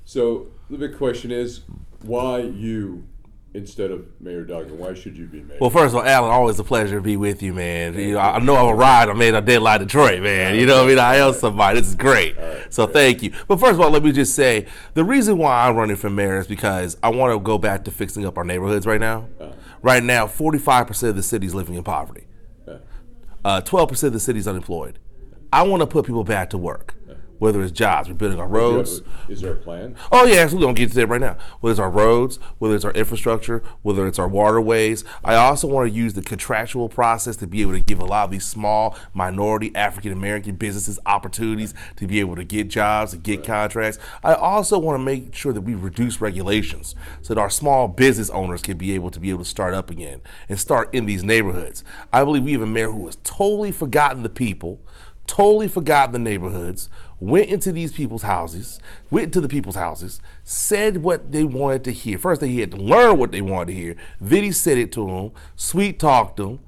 So the big question is, why you instead of Mayor Duggan? Why should you be mayor? Well, first of all, Alan, always a pleasure to be with you, man. You know, I know I'm a ride. I made a Deadline Detroit, man. You know what I mean? I am somebody. This is great. So thank you. But first of all, let me just say, the reason why I'm running for mayor is because I want to go back to fixing up our neighborhoods right now. Right now, 45% of the city is living in poverty. 12% of the city is unemployed. I want to put people back to work. Whether it's jobs, we're building our roads. Is there a plan? Oh, yeah, absolutely. I'm getting to that right now. Whether it's our roads, whether it's our infrastructure, whether it's our waterways. I also want to use the contractual process to be able to give a lot of these small minority African-American businesses opportunities to be able to get jobs, to get contracts. I also want to make sure that we reduce regulations so that our small business owners can be able to start up again and start in these neighborhoods. I believe we have a mayor who has totally forgotten the people, totally forgot the neighborhoods, went into the people's houses, said what they wanted to hear. First, he had to learn what they wanted to hear. Then he said it to them, sweet talked them,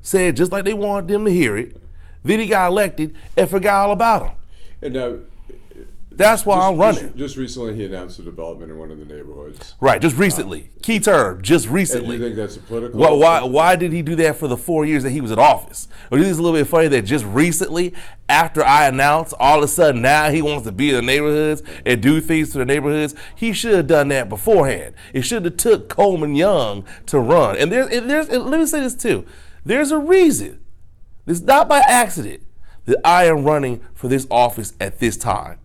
said just like they wanted them to hear it. Then he got elected and forgot all about them. And now, that's why I'm running. Just recently, he announced a development in one of the neighborhoods. Right, just recently. Key term, just recently. And you think that's a political? Why did he do that for the 4 years that he was in office? Or do you think it's a little bit funny that just recently, after I announced, all of a sudden now he wants to be in the neighborhoods and do things to the neighborhoods? He should have done that beforehand. It should have took Coleman Young to run. And there's let me say this too. There's a reason. It's not by accident that I am running for this office at this time.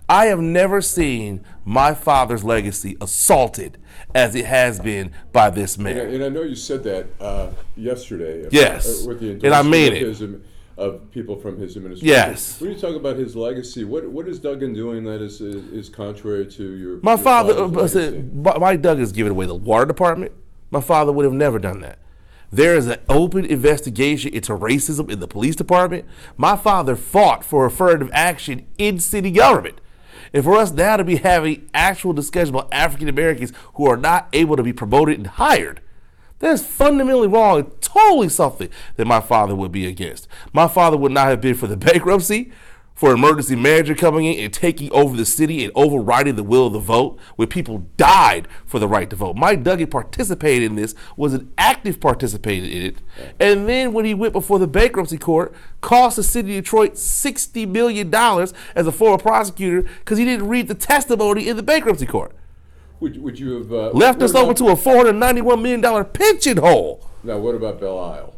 I have never seen my father's legacy assaulted as it has been by this man. And I know you said that yesterday. Yes, with the and I mean it. Of people from his administration. Yes. When you talk about his legacy, what is Duggan doing that is contrary to your? My father said, Mike Duggan is giving away the water department. My father would have never done that. There is an open investigation into racism in the police department. My father fought for affirmative action in city government. And for us now to be having actual discussion about African Americans who are not able to be promoted and hired, that is fundamentally wrong and totally something that my father would be against. My father would not have been for the bankruptcy, for emergency manager coming in and taking over the city and overriding the will of the vote, where people died for the right to vote. Mike Duggan participated in this, was an active participator in it, and then when he went before the bankruptcy court, cost the city of Detroit $60 million as a former prosecutor because he didn't read the testimony in the bankruptcy court. Would you have left us over to a $491 million pension hole? Now, what about Belle Isle?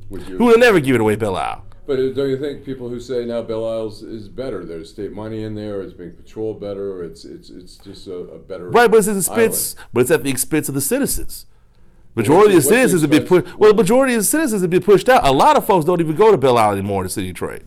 Who would never give it away, Belle Isle? But don't you think people who say now Belle Isle is better? There's state money in there. It's being patrolled better. It's just a better right, but it's at the expense of the citizens. Majority of the citizens have been pushed. Well, the majority of the citizens have been pushed out. A lot of folks don't even go to Belle Isle anymore in the city of Detroit.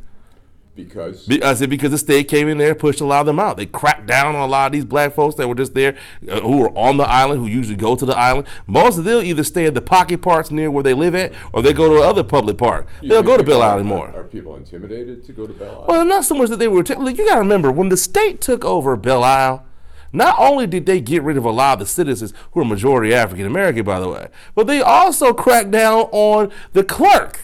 Because? I said because the state came in there and pushed a lot of them out. They cracked down on a lot of these black folks that were just there, who were on the island, who usually go to the island. Most of them either stay at the pocket parks near where they live at, or they go to other public park. They don't go to Belle Isle anymore. Are people intimidated to go to Belle Isle? Well, not so much that they were. You got to remember, when the state took over Belle Isle, not only did they get rid of a lot of the citizens who are majority African American, by the way, but they also cracked down on the clerk.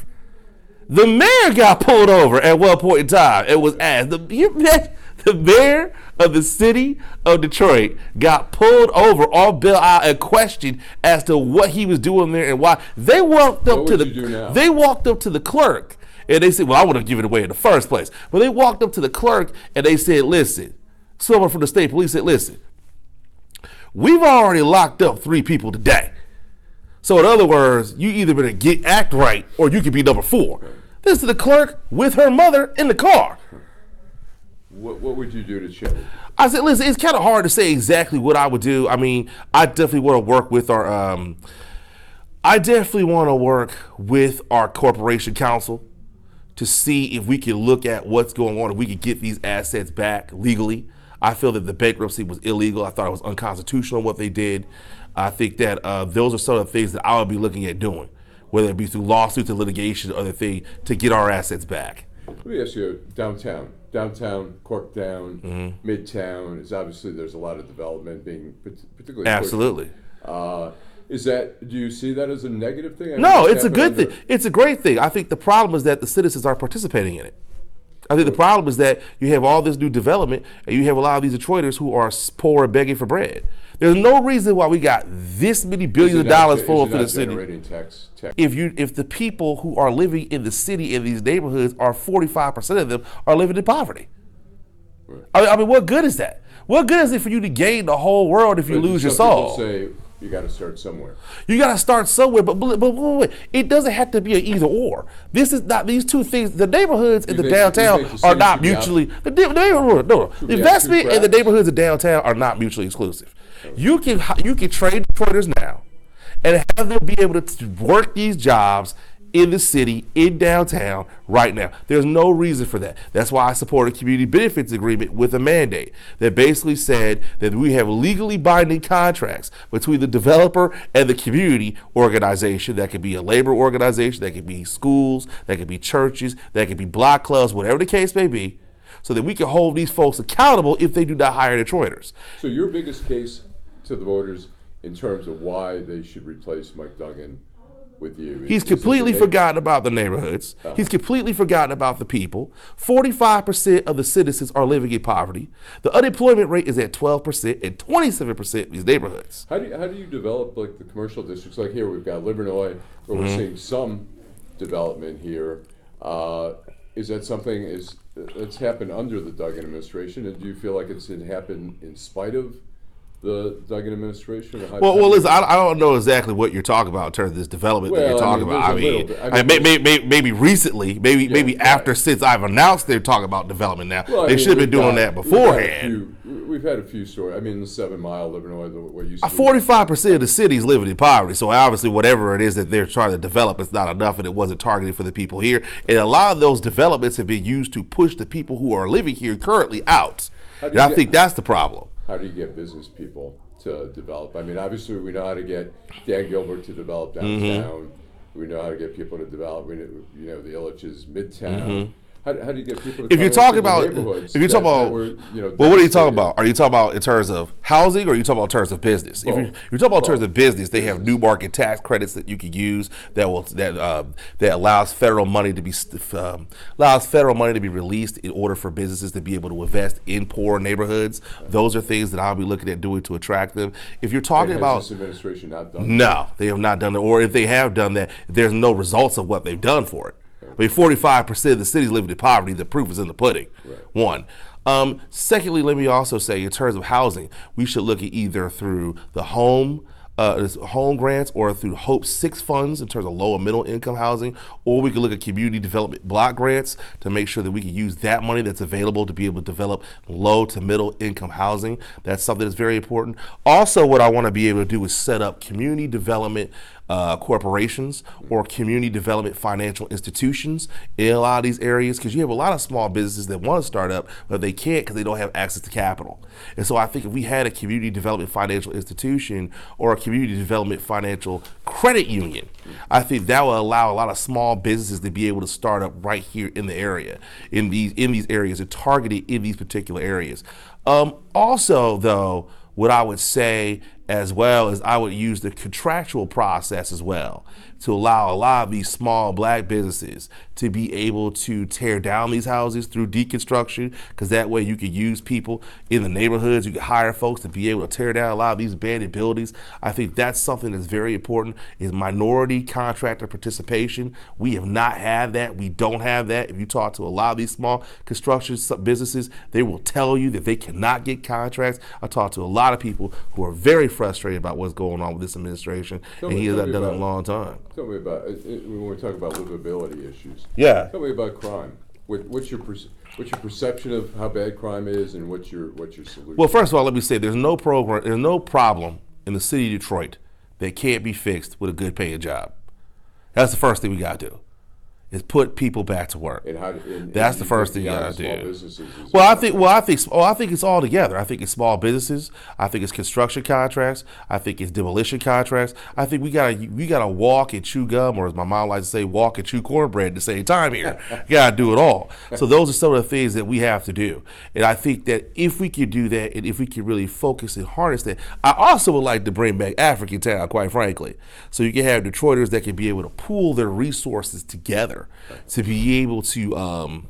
The mayor got pulled over at one point in time. It was asked. The mayor of the city of Detroit got pulled over on Belle Isle and questioned as to what he was doing there and why. They walked up to the clerk and they said, well, I would have given it away in the first place. But they walked up to the clerk and they said, listen, someone from the state police said, listen, we've already locked up 3 people today. So in other words, you either better act right or you could be number 4. This is the clerk with her mother in the car. What would you do to change? I said, listen, it's kind of hard to say exactly what I would do. I mean, I definitely want to work with our corporation council to see if we can look at what's going on, if we can get these assets back legally. I feel that the bankruptcy was illegal. I thought it was unconstitutional what they did. I think that those are some of the things that I would be looking at doing, whether it be through lawsuits or litigation or other thing, to get our assets back. Let me ask you, downtown, Corktown, Midtown, is obviously there's a lot of development being particularly absolutely. Do you see that as a negative thing? No, it's a good thing. It's a great thing. I think the problem is that the citizens aren't participating in it. I think the problem is that you have all this new development and you have a lot of these Detroiters who are poor and begging for bread. There's no reason why we got this many billions of dollars for the city. Tax. If the people who are living in the city in these neighborhoods are 45% of them are living in poverty. Right. I mean, what good is that? What good is it for you to gain the whole world if you lose your soul? People say you got to start somewhere. You got to start somewhere, but wait, it doesn't have to be an either or. This is not these two things. The neighborhoods in the downtown are not mutually. The investment in the neighborhoods of downtown are not mutually exclusive. You can train Detroiters now, and have them be able to work these jobs in the city, in downtown, right now. There's no reason for that. That's why I support a community benefits agreement with a mandate that basically said that we have legally binding contracts between the developer and the community organization. That could be a labor organization, that could be schools, that could be churches, that could be block clubs, whatever the case may be, so that we can hold these folks accountable if they do not hire Detroiters. So your biggest case to the voters in terms of why they should replace Mike Duggan with you? He's completely forgotten about the neighborhoods. He's completely forgotten about the people. 45% of the citizens are living in poverty. The unemployment rate is at 12% and 27% in these neighborhoods. How do you develop like the commercial districts? Like here, we've got Livernois, where we're seeing some development here. Is that something that's happened under the Duggan administration, and do you feel like it's happened in spite of the Duggan administration? Well, listen, I don't know exactly what you're talking about in terms of this development that you're talking about. Maybe recently, maybe after since I've announced they're talking about development now. Well, they should have been doing that beforehand. We've had a few stories. I mean, the 7 Mile, Livernois, what used to 45% of the city's living in poverty. So obviously, whatever it is that they're trying to develop, it's not enough, and it wasn't targeted for the people here. And a lot of those developments have been used to push the people who are living here currently out. And I think that's the problem. How do you get business people to develop? I mean, obviously, we know how to get Dan Gilbert to develop downtown. We know how to get people to develop, the Illich's Midtown. How do you get people to if you're talking about, well, what are you talking about? Are you talking about in terms of housing, or are you talking about in terms of business? If you're talking about in terms of business, they have new market tax credits that you can use that allows federal money to be released in order for businesses to be able to invest in poor neighborhoods. Those are things that I'll be looking at doing to attract them. If you're talking about this administration not done that? No, they have not done that. Or if they have done that, there's no results of what they've done for it. I mean, 45% of the cities living in poverty. The proof is in the pudding. Right. One. Secondly, let me also say, in terms of housing, we should look at either through the home grants or through Hope 6 funds in terms of low and middle income housing, or we can look at community development block grants to make sure that we can use that money that's available to be able to develop low to middle income housing. That's something that's very important. Also, what I want to be able to do is set up community development corporations or community development financial institutions in a lot of these areas, because you have a lot of small businesses that want to start up, but they can't because they don't have access to capital. And so I think if we had a community development financial institution or a community development financial credit union, I think that will allow a lot of small businesses to be able to start up right here in the area, in these areas, and targeted in these particular areas. Also, though, what I would say as well is I would use the contractual process as well to allow a lot of these small black businesses to be able to tear down these houses through deconstruction, because that way you can use people in the neighborhoods, you can hire folks to be able to tear down a lot of these abandoned buildings. I think that's something that's very important, is minority contractor participation. We have not had that. We don't have that. If you talk to a lot of these small construction businesses, they will tell you that they cannot get contracts. I talk to a lot of people who are very frustrated about what's going on with this administration, and he has not done it in a long time. Tell me about when we talk about livability issues. Yeah. Tell me about crime. What's your perception of how bad crime is, and what's your solution? Well, first of all, let me say there's no problem in the city of Detroit that can't be fixed with a good paying job. That's the first thing we got to do, is put people back to work. That's the first thing you gotta do. I think it's all together. I think it's small businesses. I think it's construction contracts. I think it's demolition contracts. I think we gotta walk and chew gum, or as my mom likes to say, walk and chew cornbread at the same time here. You gotta do it all. So those are some of the things that we have to do. And I think that if we could do that, and if we could really focus and harness that, I also would like to bring back African Town, quite frankly. So you can have Detroiters that can be able to pool their resources together to be able to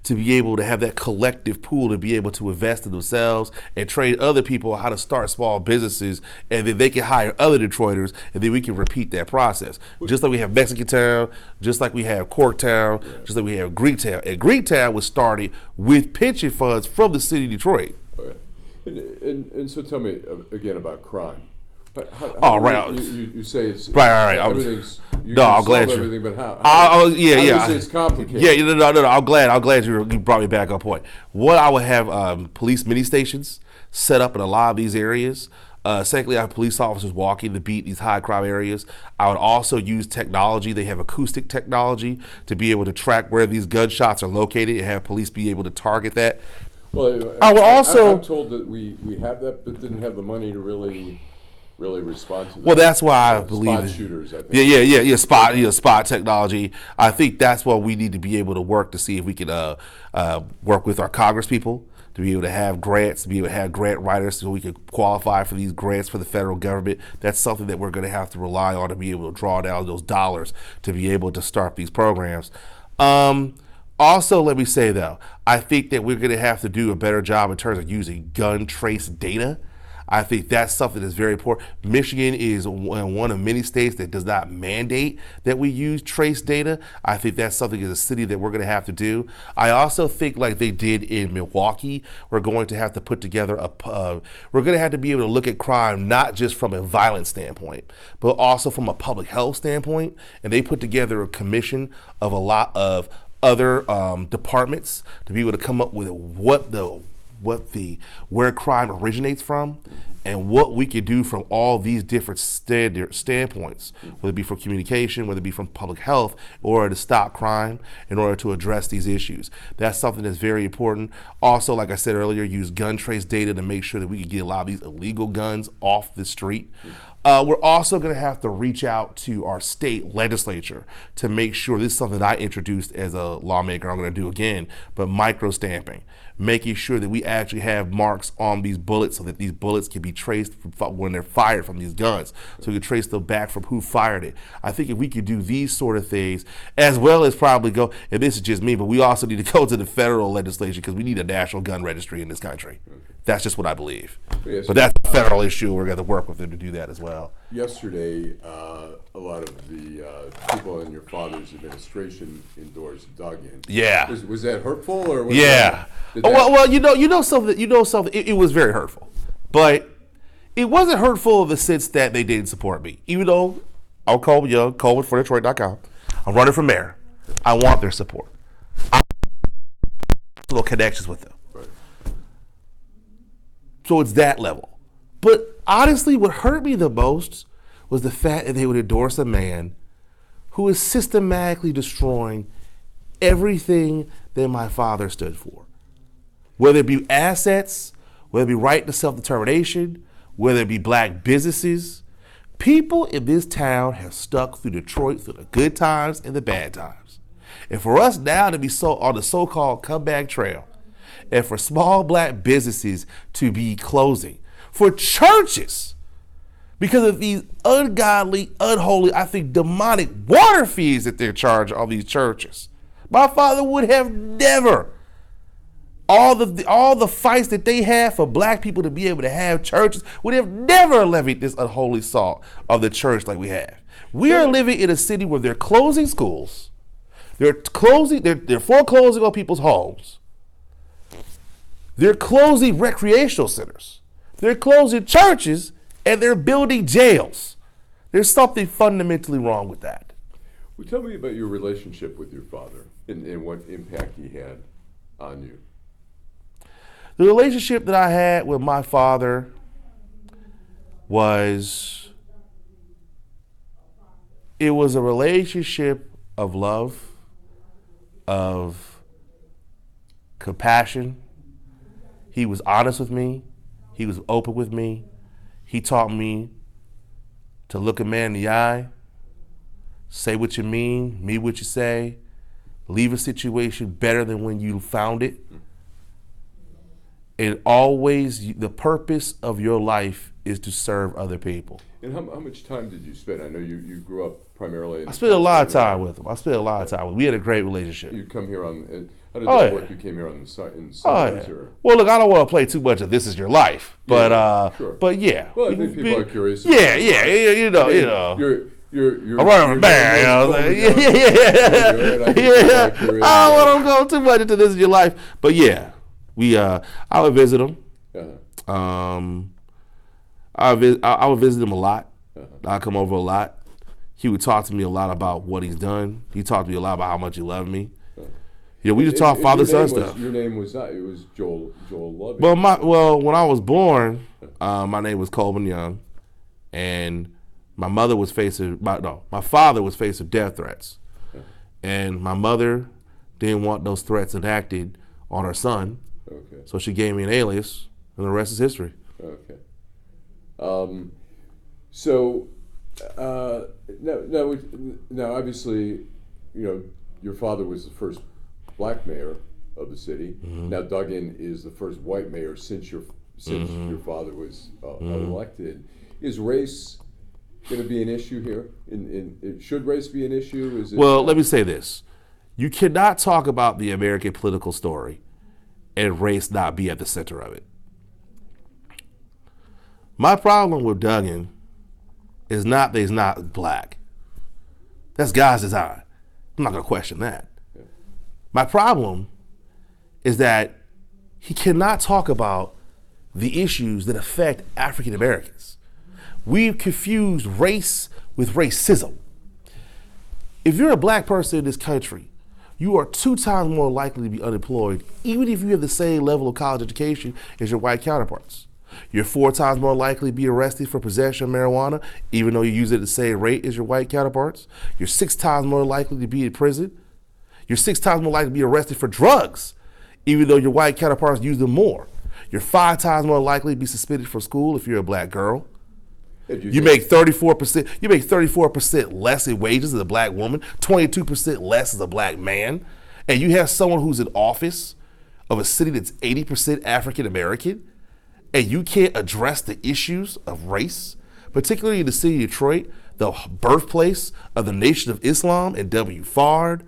to be able to have that collective pool to be able to invest in themselves and train other people how to start small businesses, and then they can hire other Detroiters, and then we can repeat that process. Just like we have Mexican Town, just like we have Corktown, just like we have Greektown. And Greektown was started with pension funds from the city of Detroit. Okay. And so tell me again about crime. You say it's right. Everything's I'm glad everything, but how? Yeah. It's complicated. Yeah, no. I'm glad you brought me back on point. What I would have police mini stations set up in a lot of these areas. Secondly, I have police officers walking the beat, these high crime areas. I would also use technology. They have acoustic technology to be able to track where these gunshots are located and have police be able to target that. Well, I would also. I'm told that we have that, but didn't have the money to really respond to that. Well, that's why I believe spot shooters, I think. Spot technology. I think that's what we need to be able to work to see if we can work with our Congress people to be able to have grants, to be able to have grant writers so we can qualify for these grants for the federal government. That's something that we're going to have to rely on to be able to draw down those dollars to be able to start these programs. Also, let me say, though, I think that we're going to have to do a better job in terms of using gun trace data. I think that's something that's very important. Michigan is one of many states that does not mandate that we use trace data. I think that's something as a city that we're going to have to do. I also think, like they did in Milwaukee, we're going to have to put together we're going to have to be able to look at crime not just from a violent standpoint, but also from a public health standpoint. And they put together a commission of a lot of other departments to be able to come up with where crime originates from and what we can do from all these different standpoints, whether it be from communication, whether it be from public health, in order to stop crime, in order to address these issues. That's something that's very important. Also, like I said earlier, use gun trace data to make sure that we can get a lot of these illegal guns off the street. We're also going to have to reach out to our state legislature to make sure, this is something that I introduced as a lawmaker, I'm going to do again, but micro-stamping, making sure that we actually have marks on these bullets so that these bullets can be traced when they're fired from these guns, so we can trace them back from who fired it. I think if we could do these sort of things, as well as probably go, and this is just me, but we also need to go to the federal legislation because we need a national gun registry in this country. That's just what I believe. Yes, but that's a federal issue. We're going to work with them to do that as well. Yesterday, a lot of the people in your father's administration endorsed Duggan. Yeah. Was that hurtful or? Was Well, you know something. It was very hurtful, but it wasn't hurtful in the sense that they didn't support me. Even though I'm Coleman Young, Coleman for Detroit.com. I'm running for mayor. I want their support. I have little connections with them. Right. So it's that level. But honestly, what hurt me the most was the fact that they would endorse a man who is systematically destroying everything that my father stood for. Whether it be assets, whether it be right to self-determination, whether it be black businesses, people in this town have stuck through Detroit through the good times and the bad times. And for us now to be on the so-called comeback trail, and for small black businesses to be closing, for churches, because of these ungodly, unholy, I think demonic water fees that they're charging on these churches. My father would have never, all the fights that they have for black people to be able to have churches, would have never levied this unholy salt of the church like we have. We are living in a city where they're closing schools, they're foreclosing on people's homes, they're closing recreational centers, they're closing churches, and they're building jails. There's something fundamentally wrong with that. Well, tell me about your relationship with your father and what impact he had on you. The relationship that I had with my father was a relationship of love, of compassion. He was honest with me. He was open with me. He taught me to look a man in the eye, say what you mean what you say, leave a situation better than when you found it. And always, the purpose of your life is to serve other people. And how much time did you spend? I know you grew up primarily in... I spent a lot of time with him. We had a great relationship. You come here on... How did that work? You came here on the site in Sundays? Yeah. Well, look, I don't want to play too much of This Is Your Life, but sure. But yeah. Well, I think people are curious. Yeah, you know. You're I'm running a band, Yeah. I don't want to go too much into This Is Your Life, but yeah, I would visit him. I would visit him a lot. I'd come over a lot. He would talk to me a lot about what he's done. He talked to me a lot about how much he loved me. We just talk father-son stuff. Your name was not. It was Joel Loving. Well, when I was born, my name was Coleman Young, and my father was facing death threats, and my mother didn't want those threats enacted on her son. Okay. So she gave me an alias, and the rest is history. Okay. So now, obviously, your father was the first black mayor of the city. Mm-hmm. Now Duggan is the first white mayor since your father was elected. Is race going to be an issue here? Should race be an issue? Let me say this: you cannot talk about the American political story and race not be at the center of it. My problem with Duggan is not that he's not black. That's God's design. I'm not going to question that. Yeah. My problem is that he cannot talk about the issues that affect African Americans. We've confused race with racism. If you're a black person in this country, you are 2 times more likely to be unemployed, even if you have the same level of college education as your white counterparts. You're 4 times more likely to be arrested for possession of marijuana, even though you use it at the same rate as your white counterparts. You're 6 times more likely to be in prison. You're 6 times more likely to be arrested for drugs, even though your white counterparts use them more. You're 5 times more likely to be suspended from school if you're a black girl. You make 34%. You make 34% less in wages as a black woman, 22% less as a black man, and you have someone who's in office of a city that's 80% African American, and you can't address the issues of race, particularly in the city of Detroit, the birthplace of the Nation of Islam and W. Fard,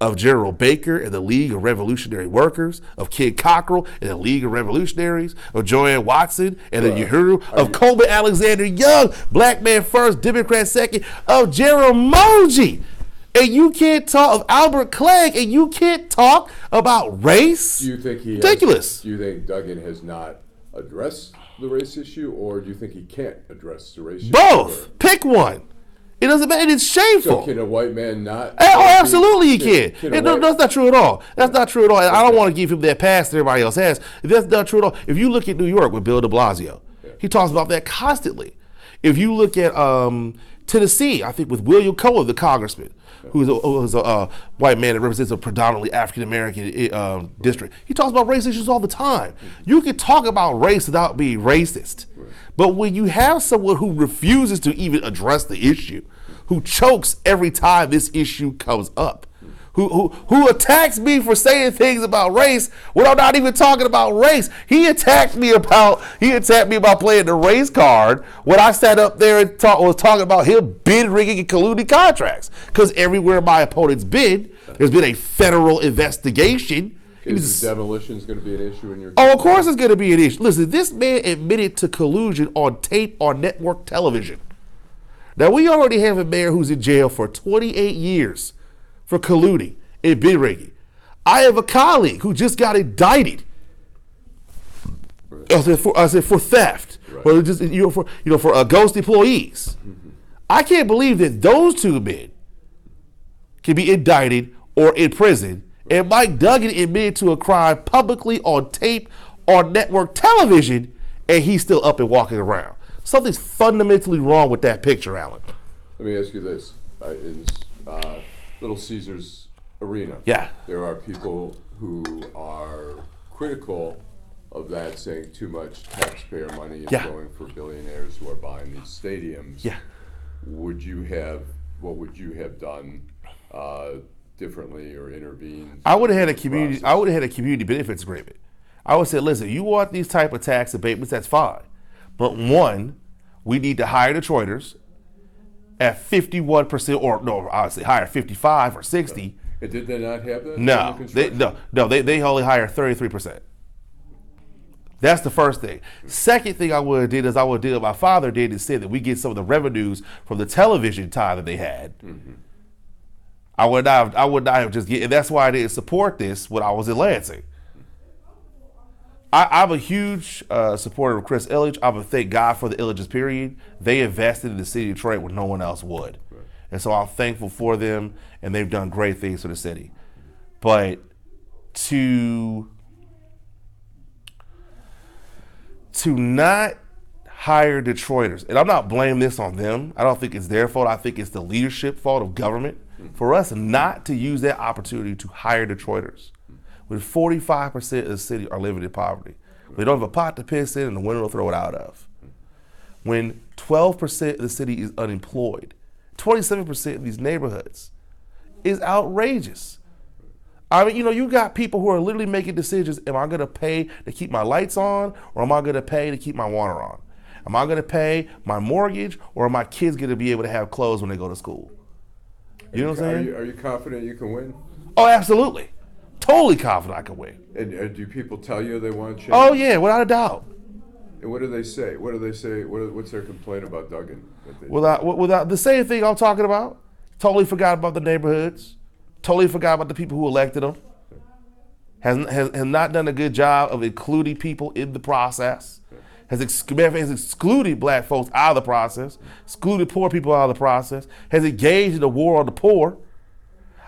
of General Baker and the League of Revolutionary Workers, of Kid Cockrell and the League of Revolutionaries, of Joanne Watson and the Uhuru, of Coleman Alexander Young, Black Man First, Democrat Second, of Jaramogi. And you can't talk of Albert Clegg, and you can't talk about race? Do you think ridiculous. Do you think Duggan has not addressed the race issue, or do you think he can't address the race issue? Both. Pick one. It doesn't matter. It's shameful. So can a white man not? Oh, absolutely he can. That's not true at all. That's not true at all. And I don't want to give him that pass that everybody else has. That's not true at all. If you look at New York with Bill de Blasio, he talks about that constantly. If you look at Tennessee, I think with William Cohen, the congressman, who's a white man that represents a predominantly African-American district, he talks about race issues all the time. You can talk about race without being racist. But when you have someone who refuses to even address the issue, who chokes every time this issue comes up, who attacks me for saying things about race when I'm not even talking about race. He attacked me about playing the race card when I sat up there and was talking about him bid rigging and colluding contracts. Because everywhere my opponent's been, there's been a federal investigation. Is the demolition going to be an issue in your case? Oh, of course it's going to be an issue. Listen, this man admitted to collusion on tape on network television. Now, we already have a mayor who's in jail for 28 years for colluding and bid rigging. I have a colleague who just got indicted. Right. I said for theft, right. For ghost employees. Mm-hmm. I can't believe that those 2 men can be indicted or in prison. And Mike Duggan admitted to a crime publicly on tape on network television, and he's still up and walking around. Something's fundamentally wrong with that picture, Alan. Let me ask you this. In Little Caesars Arena, there are people who are critical of that, saying too much taxpayer money is going for billionaires who are buying these stadiums. Yeah. What would you have done differently or intervened? I would have had a community benefits agreement. I would say, listen, you want these type of tax abatements, that's fine. But one, we need to hire Detroiters at 51%, or no, I would say hire 55 or 60. And did they not have that? No, they only hire 33%. That's the first thing. Second thing I would have did is I would have did what my father did and said that we get some of the revenues from the television time that they had. Mm-hmm. I would not have just get, and that's why I didn't support this when I was in Lansing. I'm a huge supporter of Chris Ilitch. I would thank God for the Ilitch's period. They invested in the city of Detroit when no one else would. Right. And so I'm thankful for them, and they've done great things for the city. But to not hire Detroiters, and I'm not blaming this on them. I don't think it's their fault. I think it's the leadership fault of government. For us not to use that opportunity to hire Detroiters, when 45% of the city are living in poverty. They don't have a pot to piss in and a window to throw it out of. When 12% of the city is unemployed, 27% of these neighborhoods is outrageous. I mean, you got people who are literally making decisions. Am I going to pay to keep my lights on, or am I going to pay to keep my water on? Am I going to pay my mortgage, or are my kids going to be able to have clothes when they go to school? You know what I'm saying? Are you confident you can win? Oh, absolutely. Totally confident I can win. And do people tell you they want change? Oh, yeah, without a doubt. And what do they say? What's their complaint about Duggan? Without the same thing I'm talking about. Totally forgot about the neighborhoods. Totally forgot about the people who elected them. Has not done a good job of including people in the process. Has excluded black folks out of the process. Excluded poor people out of the process. Has engaged in the war on the poor.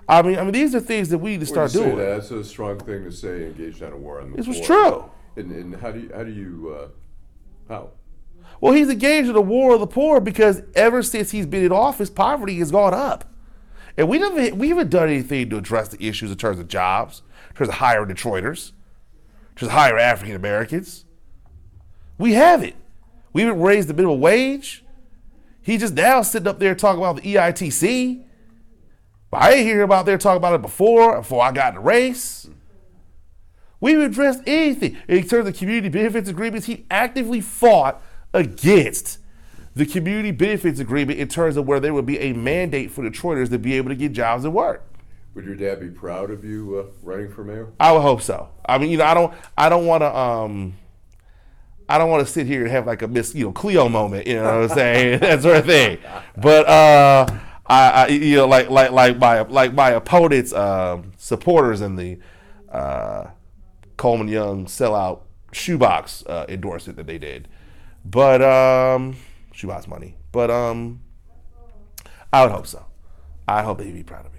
I mean, these are things that we need to start doing. That's a strong thing to say. Engaged in a war on the poor. This was true. And how? Well, he's engaged in the war on the poor because ever since he's been in office, poverty has gone up. And we haven't done anything to address the issues in terms of jobs, in terms of hiring Detroiters, in terms of hiring African Americans. We haven't. We haven't raised the minimum wage. He just now sitting up there talking about the EITC. But I ain't hearing about there talking about it before I got in the race. We haven't addressed anything. In terms of community benefits agreements, he actively fought against the community benefits agreement in terms of where there would be a mandate for Detroiters to be able to get jobs and work. Would your dad be proud of you running for mayor? I would hope so. I mean, I don't want to sit here and have like a Miss Cleo moment, you know what I'm saying, that sort of thing. But I like my opponent's supporters in the Coleman Young sellout shoebox endorsement that they did, but shoebox money. But I would hope so. I hope they'd be proud of me.